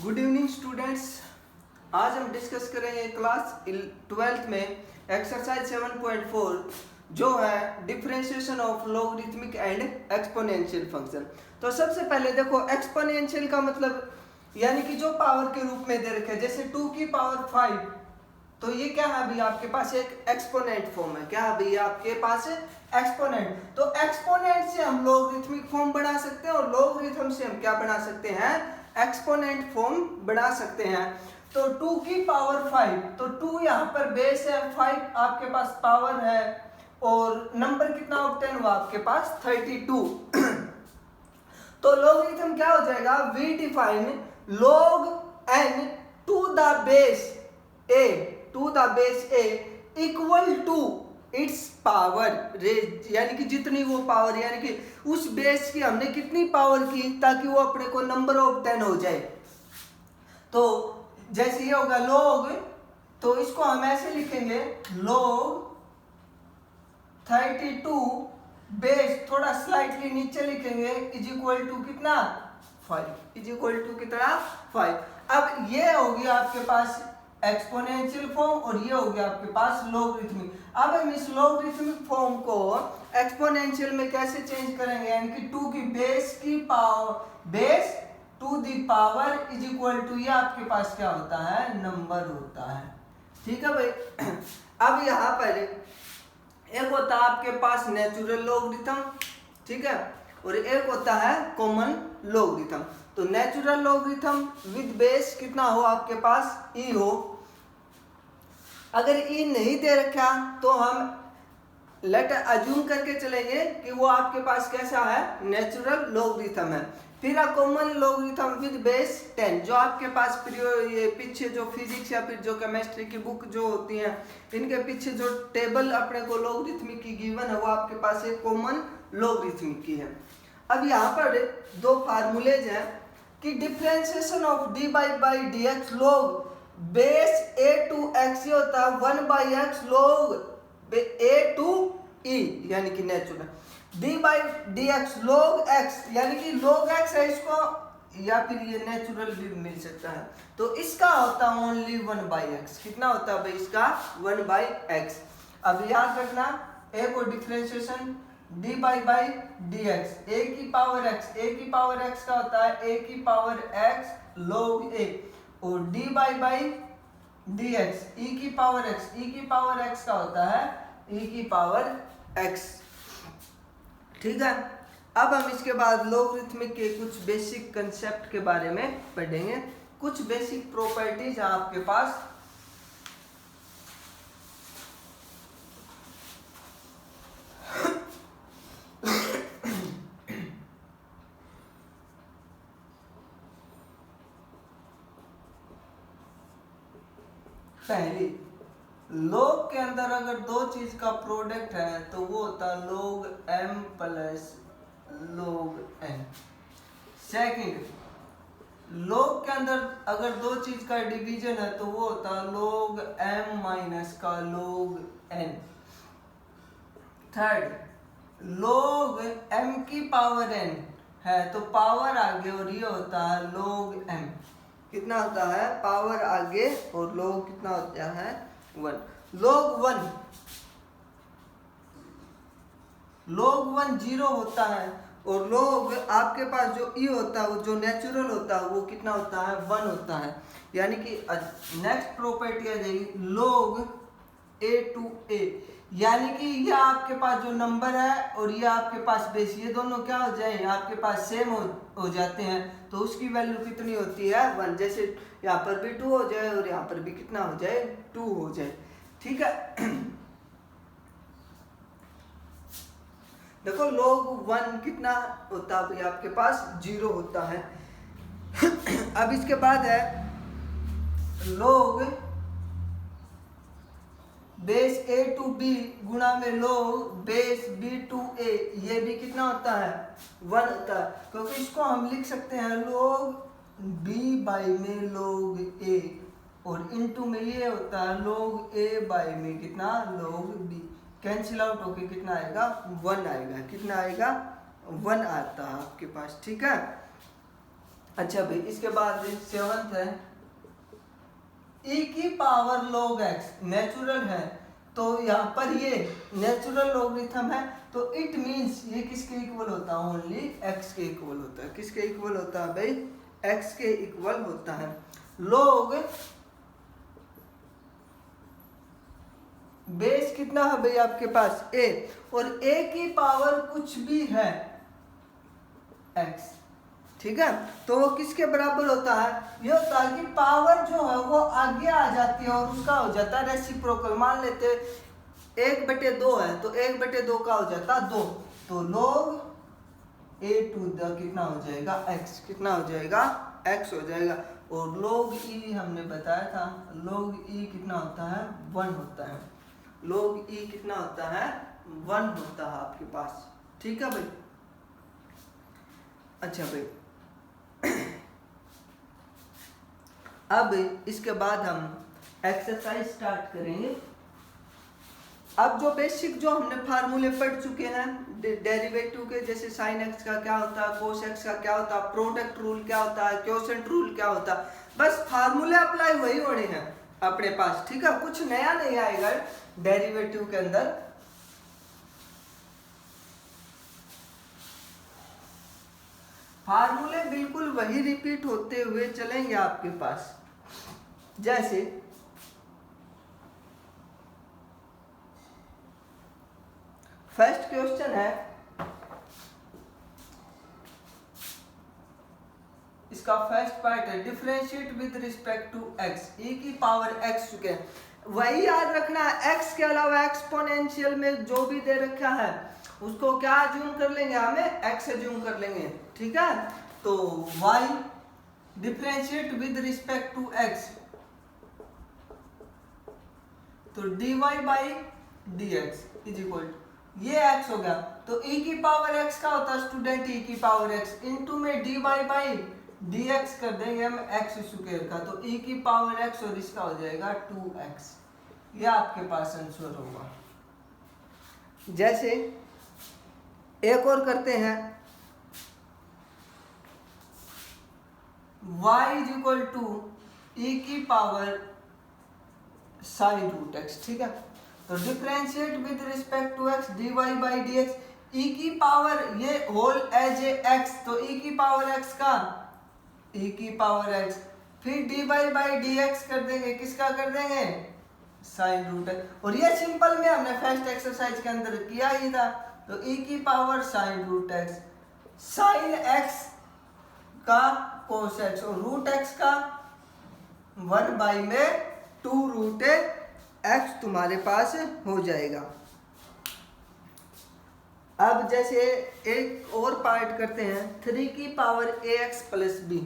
Good evening students. आज हम discuss करेंगे क्लास 12th में एक्सरसाइज 7.4 जो है differentiation of logarithmic and exponential function. तो सबसे पहले देखो एक्सपोनेंशियल का मतलब यानी कि जो पावर के रूप में दे रखे हैं, जैसे 2 की पावर 5, तो ये क्या है अभी आपके पास एक एक्सपोनेंट फॉर्म है। क्या अभी आपके पास एक्सपोनेंट, तो एक्सपोनेंट से हम लॉगरिथमिक फॉर्म बना सकते हैं और लॉगरिथम से हम क्या बना सकते हैं, एक्सपोनेंट फॉर्म बना सकते हैं। तो 2 की पावर 5, तो 2 यहाँ पर बेस है, 5 आपके पास पावर है और नंबर कितना ऑक्टेन हुआ आपके पास 32। तो लॉगरिथम क्या हो जाएगा, we define log n to the base a equal to its power यानी कि जितनी वो पावर यानी कि उस बेस की हमने कितनी पावर की ताकि वो अपने को नंबर ऑफ 10 हो जाए। तो जैसे ये होगा log, तो इसको हम ऐसे लिखेंगे log 32 बेस थोड़ा स्लाइटली नीचे लिखेंगे इज इक्वल टू कितना 5, इज इक्वल टू कितना 5। अब ये हो गया आपके पास एक्सपोनेंशियल फॉर्म और ये हो गया आपके पास लॉगरिथमिक। अब हम इस लॉगरिथमिक फॉर्म को एक्सपोनेंशियल में कैसे चेंज करेंगे, यानी कि 2 की बेस की power base to the power is equal to ये आपके पास क्या होता है, नंबर होता है। ठीक है भाई। अब यहाँ पर एक होता है आपके पास नेचुरल लॉगरिथम, ठीक है, और एक होता है कॉमन लॉगरिथम। तो नेचुरल लॉगरिथम विद बेस कितना हो आपके पास e हो। अगर e नहीं दे रखा तो हम लेट अज्यूम करके चलेंगे कि वो आपके पास कैसा है, नेचुरल लॉगरिथम है। फिर कॉमन लॉगरिथम विद बेस 10, जो आपके पास ये पीछे जो फिजिक्स या फिर जो केमिस्ट्री की बुक जो होती हैं इनके पीछे जो टेबल अपने को लॉगरिथमिक की गिवन है वो आपके पास एक कॉमन लॉगरिथमिक की है। अब यहाँ पर दो फार्मूलेज हैं कि differentiation of d by d x log base a to x ये होता है 1/x लॉग ए टू ई यानी कि natural D by d x log x यानी कि लॉग एक्स है इसको, या फिर ये नेचुरल भी मिल सकता है। तो इसका होता है ओनली 1/x। कितना होता है भाई इसका 1/x। अब याद रखना ए को differentiation d by d x a की पावर एक्स, ए की पावर एक्स का होता है ए की पावर एक्स लॉग ए, और डी बाई डी एक्स ई की पावर एक्स, ई की पावर एक्स का होता है ई की पावर एक्स। ठीक है। अब हम इसके बाद लॉगरिथमिक के कुछ बेसिक कंसेप्ट के बारे में पढ़ेंगे, कुछ बेसिक प्रॉपर्टीज हैं आपके पास। पहली, लॉग के अंदर अगर दो चीज का प्रोडक्ट है तो वो होता है log m plus log n। Second, log के अंदर अगर दो चीज का डिवीजन है तो वो होता है log m माइनस का log n। Third, log m की पावर n है तो पावर आगे और ये होता है log m। कितना होता है, पावर आगे और log कितना होता है 1। log 1 जीरो होता है और log आपके पास जो e होता है वो जो नेचुरल होता है वो कितना होता है 1 होता है। यानी कि नेक्स्ट प्रॉपर्टी आ जाएगी log a टू a, यानी कि ये आपके पास जो नंबर है और ये आपके पास बेस, ये दोनों क्या हो जाए आपके पास सेम हो जाते हैं तो उसकी वैल्यू कितनी होती है 1। जैसे यहाँ पर भी 2 हो जाए और यहाँ पर भी कितना हो जाए 2 हो जाए। ठीक है। देखो log 1 कितना होता है भाई आपके पास 0 होता है। अब इसके बाद है log base a to b गुणा में log base b to a, ये भी कितना होता है 1 होता है, क्योंकि इसको हम लिख सकते हैं log b बाई में log a और इनटू में ये होता है log a बाई में कितना log b। कैंसिल आउट होके कितना आएगा 1 आएगा। कितना आएगा 1 आता है आपके पास। ठीक है। अच्छा भाई, इसके बाद सेवंथ है e की पावर log x, नेचुरल है, तो यहाँ पर ये नेचुरल लॉगरिथम है, तो इट मींस ये किसके इक्वल होता है? ओनली x के इक्वल होता है। किसके इक्वल होता है भाई? x के इक्वल होता है। log बेस कितना है भाई आपके पास? a, और a की पावर कुछ भी है x, ठीक है, तो वो किसके बराबर होता है? ये होता है कि पावर जो है वो आगे आ जाती है और उसका हो जाता है रेसिप्रोकल। मान लेते 1/2 है तो 1/2 का हो जाता है 2, तो log a टू द कितना हो जाएगा? x। कितना हो जाएगा? x हो जाएगा। और log e हमने बताया था, log e कितना होता है? 1 होता है। log e कितना होता है? 1 होता है आपके पास, ठीक है भाई। अच्छा भाई, अब इसके बाद हम एक्सरसाइज स्टार्ट करेंगे। अब जो बेसिक जो हमने फार्मूले पढ़ चुके हैं डेरिवेटिव के, जैसे साइन एक्स का क्या होता है, कोस एक्स का क्या होता है, प्रोडक्ट रूल क्या होता है, क्वोशंट रूल क्या होता है, बस फार्मूले अप्लाई वही होने हैं अपने पास, ठीक है, कुछ नया नहीं आएगा डेरिवेटिव के अंदर। फार्मूले बिल्कुल वही रिपीट होते हुए चलेंगे आपके पास। जैसे फर्स्ट क्वेश्चन है, इसका फर्स्ट पार्ट है differentiate with respect to x, e की पावर x चुके हैं, वही याद रखना है। x के अलावा एक्सपोनेंशियल में जो भी दे रखा है उसको क्या अज्यूम कर लेंगे? हमें x अज्यूम कर लेंगे, ठीक है। तो y differentiate with respect to x, तो dy by dx is equal to, ये x हो गया, तो e की पावर x का होता है स्टूडेंट e की पावर x, इनटू में dy बाई dx कर देंगे हम x स्क्वायर का, तो e की पावर x और इसका हो जाएगा 2x। ये आपके पास आंसर होगा। जैसे एक और करते हैं, y is equal to e की पावर साइन रूट x, ठीक है, तो differentiate with respect to x dy by dx, e की पावर ये होल एज ए x, तो e की पावर x का e की पावर x, फिर dy बाई dx कर देंगे, किसका कर देंगे? साइन रूट x, और ये सिंपल में हमने फर्स्ट एक्सरसाइज के अंदर किया ही था, तो e की power sine root x, sine x का कोस x और रूट x का 1 बाई में 2 रूट x तुम्हारे पास हो जाएगा। अब जैसे एक और पार्ट करते हैं, 3 की पावर ax प्लस b,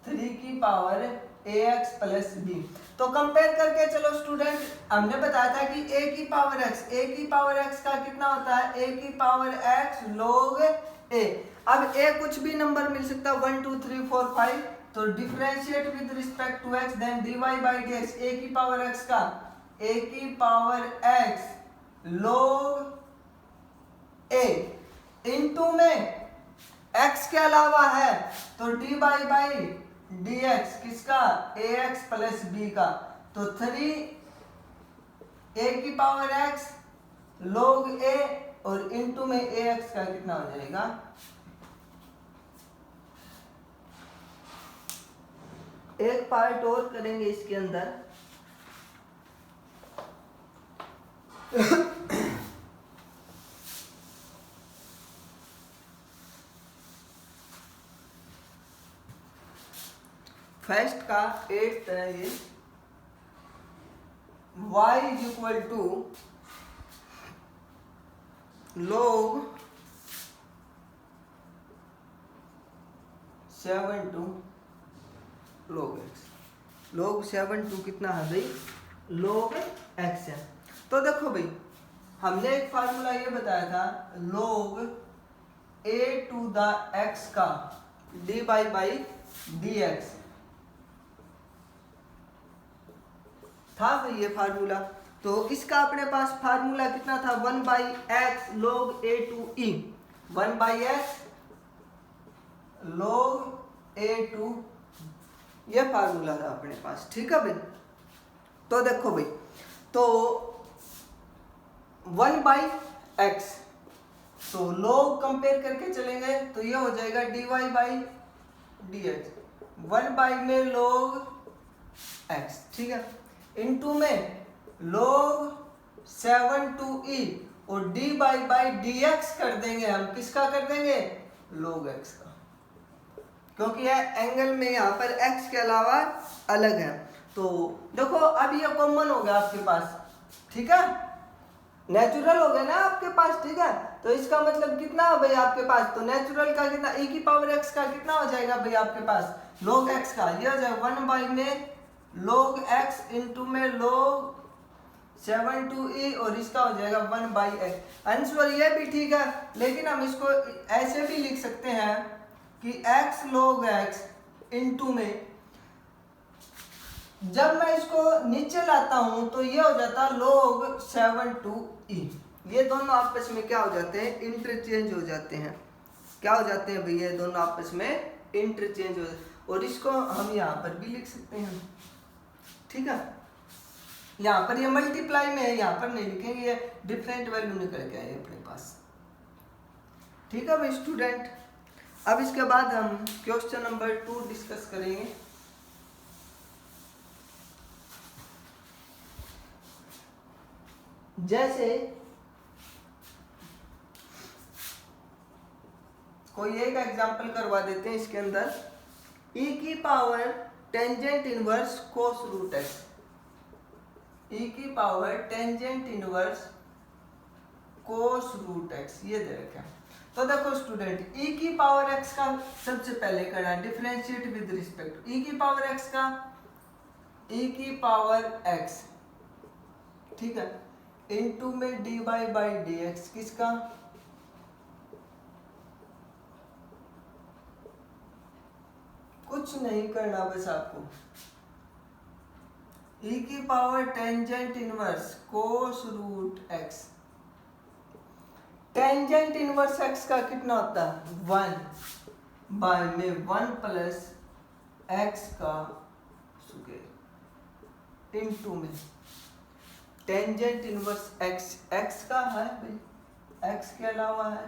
3 की पावर ax प्लस b, तो कंपेयर करके चलो स्टूडेंट, हमने बताया था कि a की पावर x का कितना होता है? a की पावर x log a। अब a कुछ भी नंबर मिल सकता है, 1 2 3 4 5, तो differentiate with respect to x, then dy by dx, a की पावर x का a की power x log a, into में x के अलावा है तो dy बाई dx, किसका? ax प्लस b का, तो 3 a की पावर x log a और इनटू में ax का कितना हो जाएगा? एक पार्ट और करेंगे इसके अंदर, फर्स्ट का 8th है ये, y is equal to log 7 log x, log 7 कितना है भाई? log x है। तो देखो भाई, हमने एक फार्मूला ये बताया था, log a to the x का dy बाई dx था भाई ये फार्मूला, तो इसका अपने पास फार्मूला कितना था? 1 by x log a to e, 1 by x log a2, ये फार्मूला था अपने पास। ठीक है भाई, तो देखो भाई, तो 1/x, तो log कंपेयर करके चलेंगे तो ये हो जाएगा dy/dx, 1 में log x, ठीक है, इनटू में log 7/2e, और dy/dx कर देंगे हम, किसका कर देंगे, log x का, क्योंकि यह एंगल में यहाँ पर x के अलावा अलग है। तो देखो अब ये कॉमन हो गया आपके पास, ठीक है, नेचुरल हो गया ना आपके पास, ठीक है, तो इसका मतलब कितना है भाई आपके पास, तो नेचुरल का कितना, e की पावर x का कितना हो जाएगा भाई आपके पास, log x का, ये हो जाएगा 1 में log x इनटू में log 7/2e, और इसका हो जाएगा 1/x। आंसर ये भी ठीक है, लेकिन हम इसको ऐसे भी लिख सकते हैं कि x log x इनटू में, जब मैं इसको नीचे लाता हूं तो ये हो जाता log 7/2e, ये दोनों आपस में क्या हो जाते हैं, इंटरचेंज हो जाते हैं, क्या हो जाते हैं भैया, ये दोनों आपस में इंटरचेंज हो जाते हैं, और इसको हम यहाँ पर भी लिख सकते हैं, ठीक है, यहाँ पर ये मल्टीप्लाई में है, यहाँ पर नहीं लिखेंगे, ये डिफरेंट वैल्यू निकल के आए अपने पास। ठीक है भाई स्टूडेंट, अब इसके बाद हम क्वेश्चन नंबर 2 डिस्कस करेंगे। जैसे कोई एक एग्जांपल करवा देते हैं इसके अंदर, e की power tangent inverse cos root x, e की power tangent inverse cos root x, ये दे रखा है। तो देखो स्टूडेंट, e की पावर x का सबसे पहले करना है डिफरेंशिएट विद रिस्पेक्ट, e की पावर x का, e की पावर x, ठीक है, इनटू में dy/dx, किसका, कुछ नहीं करना, बस आपको e की power tangent inverse cos root x, tangent inverse x का कितना होता है 1 में 1 प्लस x का स्क्वायर इनटू में टेंजेंट इनवर्स x का है भाई, x के अलावा है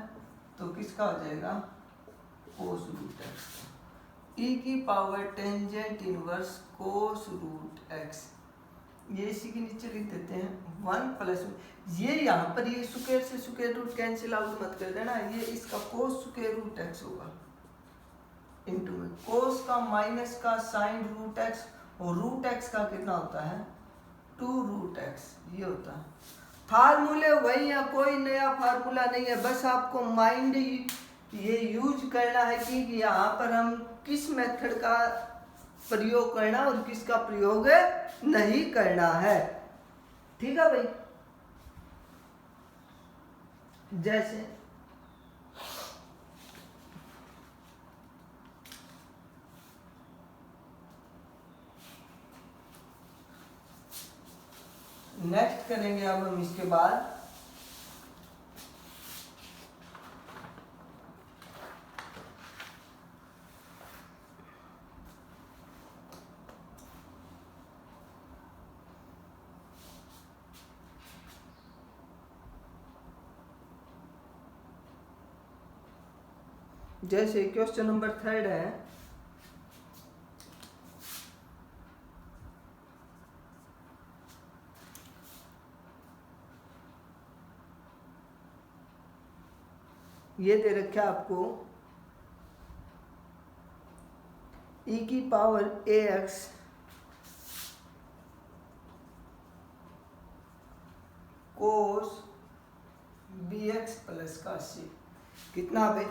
तो किसका हो जाएगा, कोस रूट x, e की power tangent inverse cos root x, ये इसी के नीचे लिख देते हैं 1 प्लस, ये यहाँ पर ये स्क्वायर से स्क्वायर रूट कैंसिल आउट मत कर देना, ये इसका कोस स्क्वायर रूट x होगा, इनटू में कोस का माइनस का साइन रूट x, और रूट x का कितना होता है 2 रूट x, ये होता है। फार्मूले वही है, कोई नया फार्मूला नहीं है, बस आपको माइंड ये यूज करना है कि यहाँ पर हम किस मेथड का प्रयोग करना और किसका प्रयोग नहीं करना है, ठीक है भाई। जैसे नेक्स्ट करेंगे अब हम इसके बाद, जैसे क्वेश्चन नंबर 3 है, ये दे रखा है आपको e की पावर ax कोस bx प्लस का c, कितना भाई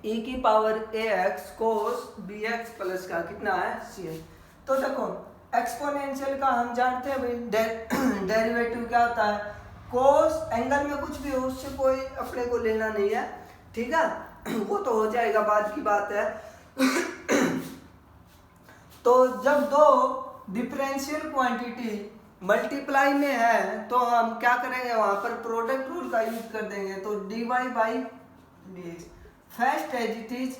e की पावर ax कोस bx प्लस का कितना है c है। तो देखो एक्सपोनेंशियल का हम जानते हैं भाई डेरिवेटिव क्या होता है, कोस एंगल में कुछ भी हो उससे कोई अपने को लेना नहीं है, ठीक है, वो तो हो जाएगा बाद की बात है। तो जब दो डिफरेंशियल क्वांटिटी मल्टीप्लाई में है तो हम क्या करेंगे, वहां पर प्रोडक्ट रूल का यूज कर देंगे, तो dy/dx first as it is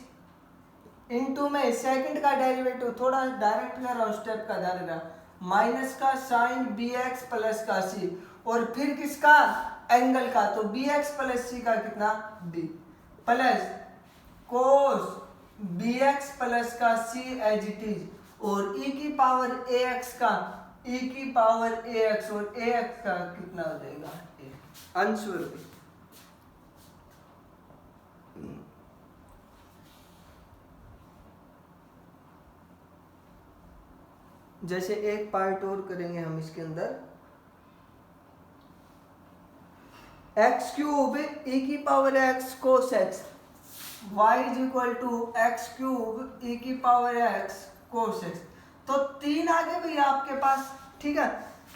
into में सेकंड का डेरिवेटिव, थोड़ा डायरेक्ट कर रहा हूँ, स्टेप का ध्यान रखना, माइनस का साइन बी एक्स प्लस का सी, और फिर किसका, एंगल का, तो बी एक्स प्लस सी का कितना, D, plus cos B x plus का सी एज इट इज, और ई की पावर ए एक्स का, ई की पावर ए एक्स, और ए एक्स का कितना हो जाएगा, आंसर। जैसे एक पार्ट और करेंगे हम इसके अंदर, एक्स क्यूब ई की power x cos x, y is equal to x cube e की पावर एक्स कोस एक्स, तो 3 आगे भैया आपके पास, ठीक है,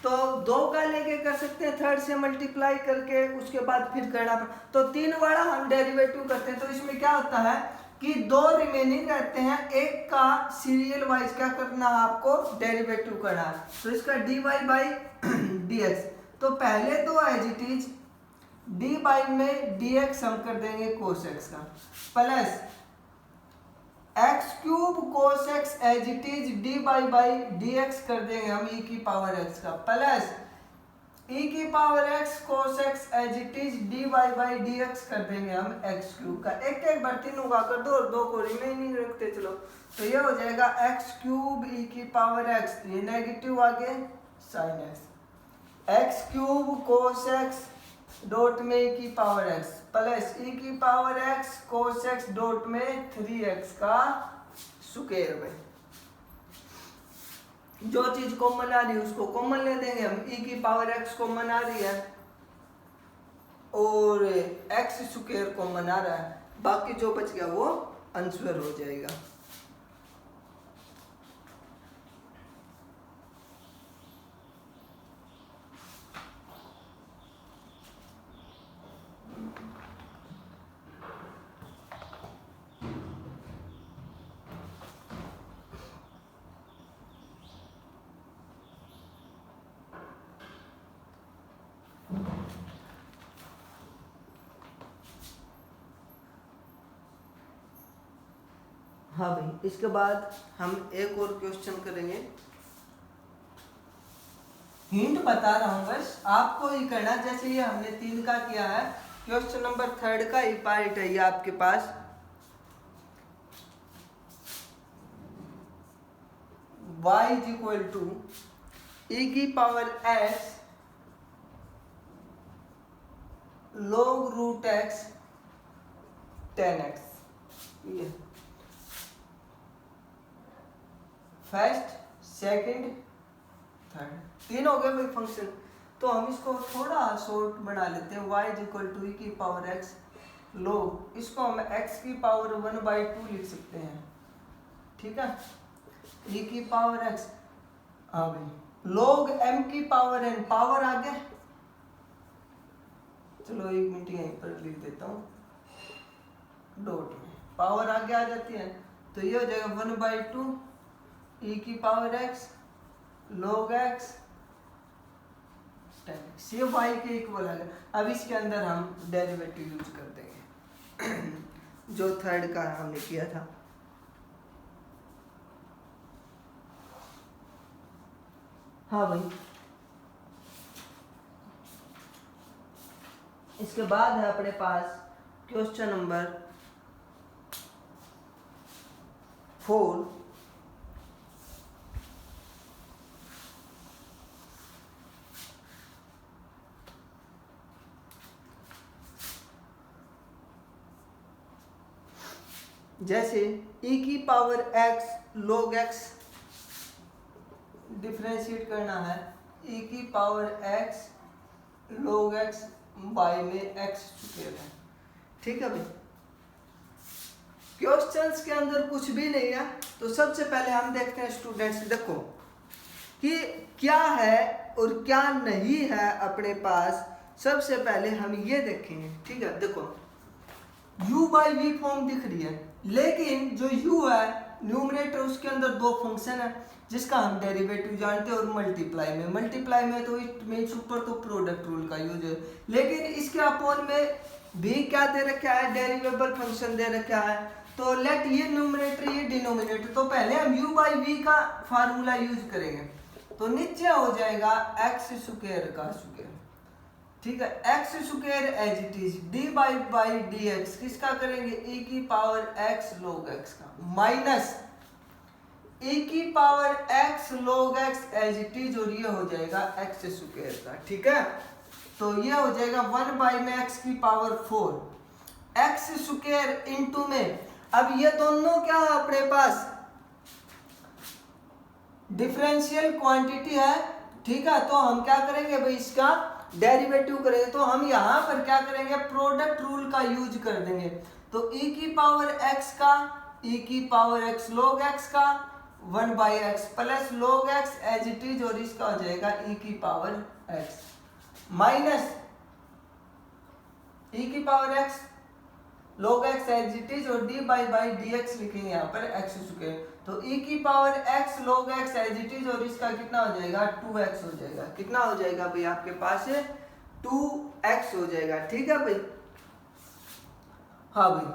तो 2 का लेके कर सकते हैं, थर्ड से मल्टीप्लाई करके उसके बाद फिर करना, तो 3 वाला हम डेरिवेटिव करते हैं, तो इसमें क्या होता है कि 2 रिमेनिंग रहते हैं, एक का सीरियल वाइज क्या करना है आपको, डेरिवेटिव करना है, तो इसका dy बाई dx, तो पहले तो as it is d by में dx हम कर देंगे कोस x का, plus x cube cos x as it is d by dx कर देंगे हम e की पावर x का, प्लस e की power x cos x as it is d by dx कर देंगे हम x क्यूब का, एक एक बार तीनों का कर दो और 2 को रिमेनिंग रखते चलो, तो ये हो जाएगा x क्यूब e की पावर x, ये नेगेटिव आगे साइन x क्यूब कोस x डॉट में e की पावर x, प्लस e की power x cos x dot में 3x का स्क्वायर में, जो चीज कॉमन आ रही है उसको कॉमन ले देंगे हम, e की पावर x कॉमन आ रही है और x स्क्वायर कॉमन आ रहा है, बाकी जो बच गया वो आंसर हो जाएगा। हाँ भाई, इसके बाद हम एक और क्वेश्चन करेंगे, हिंट बता रहा हूं बस, आपको ही करना, जैसे ये हमने 3 का किया है, क्वेश्चन नंबर 3 का ही पार्ट है ये आपके पास, y is equal to e की power x log root x 10x, ये फर्स्ट सेकंड थर्ड 3 हो गए भाई फंक्शन, तो हम इसको थोड़ा शॉर्ट बना लेते हैं, y is equal to e की पावर x log, इसको हम x की पावर 1/2 लिख सकते हैं, ठीक है, e की पावर x, हाँ भाई log m की पावर n, पावर आ गया, चलो 1 मिनट यहीं पर लिख देता हूँ, डॉट में पावर आगे आ जाती है, तो ये हो जाएगा 1/2 e की power x log x 10x, ये y के इक्वल आ गया। अब इसके अंदर हम डेरिवेटिव यूज कर देंगे जो थर्ड का हमने किया था, हाँ भाई, इसके बाद है अपने पास क्वेश्चन नंबर 4, जैसे e की power x log x differentiate करना है, e की power x log x y में x स्क्वायर है, ठीक है भाई। क्वेश्चंस के अंदर कुछ भी नहीं है, तो सबसे पहले हम देखते हैं स्टूडेंट्स, देखो कि क्या है और क्या नहीं है अपने पास, सबसे पहले हम ये देखेंगे, ठीक है। देखो u बाई वी फॉर्म दिख रही है, लेकिन जो u है न्यूमरेटर उसके अंदर 2 फंक्शन है जिसका हम डेरिवेटिव जानते हैं, और मल्टीप्लाई में तो इट मींस ऊपर तो प्रोडक्ट रूल का यूज है, लेकिन इसके अपोन में भी क्या दे रखा है, डेरिवेबल फंक्शन दे रखा है। तो लेट ये न्यूमरेटर ये डिनोमिनेटर, तो पहले हम u बाई वी का फार्मूला यूज करेंगे। तो नीचे हो जाएगा एक्स स्क्वायर का स्क्वायर, ठीक है, x square as it is d by d x किसका करेंगे, e की पावर x log x का, माइनस e की power x log x as it is, और ये हो जाएगा एक्स स्क्वायर का, ठीक है। तो ये हो जाएगा 1 बाई में x की पावर 4 एक्स स्क्वायर इंटू में, अब ये दोनों क्या है अपने पास डिफरेंशियल क्वांटिटी है, ठीक है। तो हम क्या करेंगे भाई, इसका डेरिवेटिव करेंगे। तो हम यहाँ पर क्या करेंगे, प्रोडक्ट रूल का यूज कर देंगे। तो e की पावर x का e की पावर x log x का 1 by x plus log x as it is, और इसका हो जाएगा e की पावर x माइनस e की power x log x as it is, और d बाई डी एक्स लिखेंगे यहाँ पर एक्स स्क्वायर। तो e की power x log x as it is, और इसका कितना हो जाएगा 2x हो जाएगा। कितना हो जाएगा भाई आपके पास 2x हो जाएगा, ठीक है भाई। हाँ भाई,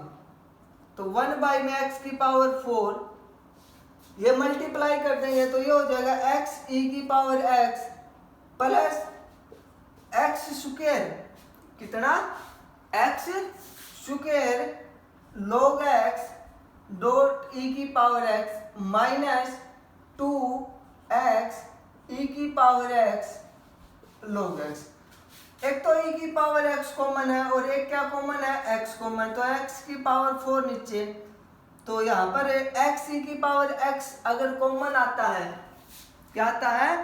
तो 1 बाई में x की पावर 4 ये मल्टीप्लाई कर देंगे, तो ये हो जाएगा x e की power x plus x square, कितना x square log x dot e की power x minus 2x e की पावर x log x। एक तो e की पावर x कॉमन है और एक क्या कॉमन है, x कॉमन। तो x की पावर 4 नीचे, तो यहाँ पर x e की पावर x अगर कॉमन आता है, क्या आता है,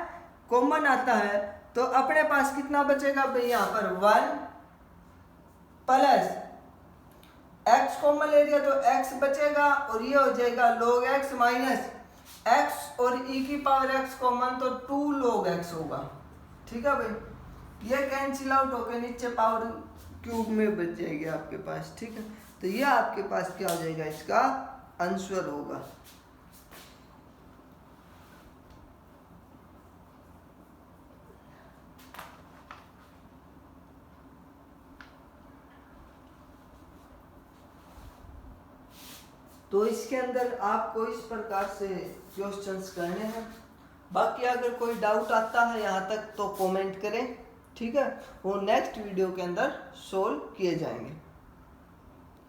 कॉमन आता है, तो अपने पास कितना बचेगा भाई, यहाँ पर 1 प्लस x कॉमन ले लिया तो x बचेगा, और ये हो जाएगा log x माइनस x, और e की पावर x कॉमन तो 2 log x होगा, ठीक है भाई। ये कैंसिल आउट होकर नीचे पावर क्यूब में बच जाएगी आपके पास, ठीक है। तो ये आपके पास क्या हो जाएगा, इसका आंसर होगा। तो इसके अंदर आपको इस प्रकार से क्वेश्चंस करने हैं। बाकी अगर कोई डाउट आता है यहाँ तक तो कमेंट करें, ठीक है, वो नेक्स्ट वीडियो के अंदर सोल्व किए जाएंगे।